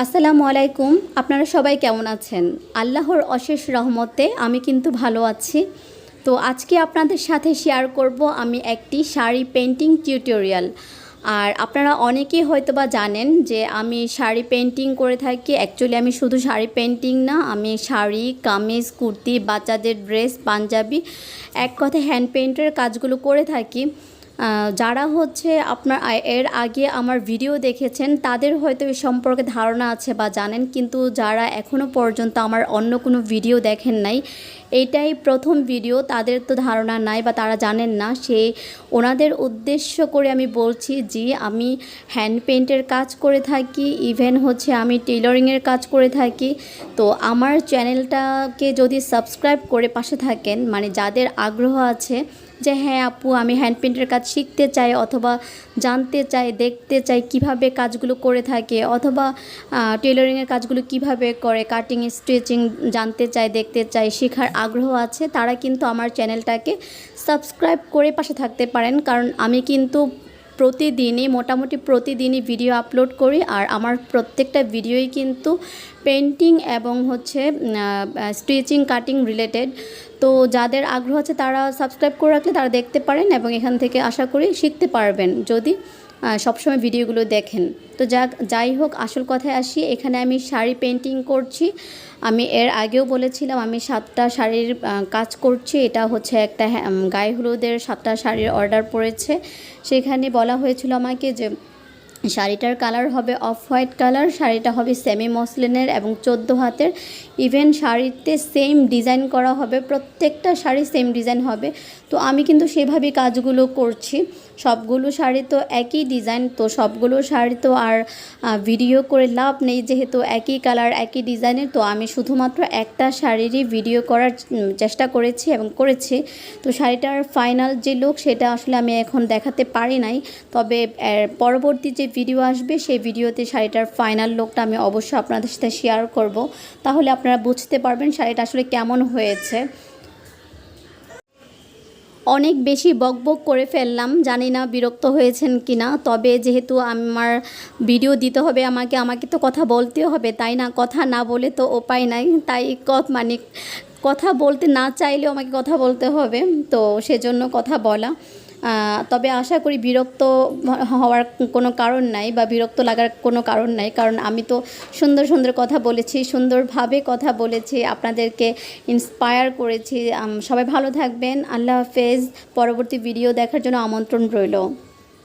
আসসালামু আলাইকুম। আপনারা সবাই কেমন আছেন? আল্লাহর অশেষ রহমতে আমি কিন্তু ভালো আছি। তো আজকে আপনাদের সাথে শেয়ার করব আমি একটি শাড়ি পেইন্টিং টিউটোরিয়াল। আর আপনারা অনেকেই হয়তোবা জানেন যে আমি শাড়ি পেইন্টিং করে থাকি। অ্যাকচুয়ালি আমি শুধু শাড়ি পেইন্টিং না, আমি শাড়ি, কামিজ, কুর্তি, বাচ্চাদের ড্রেস, পাঞ্জাবি, এক কথায় হ্যান্ড পেইন্টের কাজগুলো করে থাকি। যারা হচ্ছে আপনার এর আগে আমার ভিডিও দেখেছেন তাদের হয়তো এই সম্পর্কে ধারণা আছে বা জানেন, কিন্তু যারা এখনও পর্যন্ত আমার অন্য কোনো ভিডিও দেখেন নাই, এইটাই প্রথম ভিডিও, তাদের তো ধারণা নাই বা তারা জানেন না। ওনাদের উদ্দেশ্য করে আমি বলছি যে আমি হ্যান্ড পেইন্টের কাজ করে থাকি, ইভেন হচ্ছে আমি টেইলরিংয়ের কাজ করে থাকি। তো আমার চ্যানেলটাকে যদি সাবস্ক্রাইব করে পাশে থাকেন, মানে যাদের আগ্রহ আছে যে হ্যাঁ আপু আমি হ্যান্ড পেইন্টের কাজ শিখতে চাই অথবা জানতে চাই, দেখতে চাই কিভাবে কাজগুলো করে থাকে, অথবা টেইলরিংয়ের কাজগুলো কিভাবে করে, কাটিং স্টিচিং জানতে চাই, দেখতে চাই, শেখার আগ্রহ আছে, তারা কিন্তু আমার চ্যানেলটাকে সাবস্ক্রাইব করে পাশে থাকতে পারেন। কারণ আমি কিন্তু মোটামুটি প্রতিদিনই ভিডিও আপলোড করি, আর আমার প্রত্যেকটা ভিডিওই কিন্তু পেইন্টিং এবং হচ্ছে স্টিচিং, কাটিং রিলেটেড। তো যাদের আগ্রহ আছে তারা সাবস্ক্রাইব করে রাখলে তারা দেখতে পারেন এবং এখান থেকে আশা করি শিখতে পারবেন যদি সবসময় ভিডিওগুলো দেখেন। তো যাই হোক, আসল কথায় আসি। এখানে আমি শাড়ি পেইন্টিং করছি। আমি এর আগেও বলেছিলাম আমি 7টা শাড়ির কাজ করছি। এটা হচ্ছে একটা গায়ে হলুদের 7টা শাড়ির অর্ডার পড়েছে। সেখানে বলা হয়েছিল আমাকে যে শাড়িটার কালার হবে অফ হোয়াইট কালার, শাড়িটা হবে সেমি মসলিনের এবং 14 হাতের। ইভেন শাড়িতে সেম ডিজাইন করা হবে, প্রত্যেকটা শাড়ি সেম ডিজাইন হবে। তো আমি কিন্তু সেভাবেই কাজগুলো করছি। সবগুলো শাড়ি তো একই ডিজাইন, তো সবগুলো শাড়ি তো আর ভিডিও করে লাভ নেই, যেহেতু একই কালার একই ডিজাইনের। তো আমি শুধুমাত্র একটা শাড়িরই ভিডিও করার চেষ্টা করেছি এবং করেছি। তো শাড়িটার ফাইনাল যে লুক সেটা আসলে আমি এখন দেখাতে পারি নাই, তবে পরবর্তী যে ভিডিও আসবে সেই ভিডিওতে শাড়িটার ফাইনাল লুকটা আমি অবশ্যই আপনাদের সাথে শেয়ার করব। তাহলে আপনারা বুঝতে পারবেন শাড়িটা আসলে কেমন হয়েছে। অনেক বেশি বকবক করে ফেললাম, জানি না বিরক্ত হয়েছেন কি না। তবে যেহেতু আমার ভিডিও দিতে হবে, আমাকে তো কথা বলতেও হবে, তাই না? কথা না বলে তো উপায় নাই, তাই মানে কথা বলতে না চাইলেও আমাকে কথা বলতে হবে, তো সেজন্য কথা বলা। তবে আশা করি বিরক্ত হওয়ার কোনো কারণ নাই বা বিরক্ত লাগার কোনো কারণ নাই, কারণ আমি তো সুন্দর সুন্দর কথা বলেছি, সুন্দরভাবে কথা বলেছি, আপনাদেরকে ইন্সপায়ার করেছি। সবাই ভালো থাকবেন। আল্লাহ হাফেজ। পরবর্তী ভিডিও দেখার জন্য আমন্ত্রণ রইল।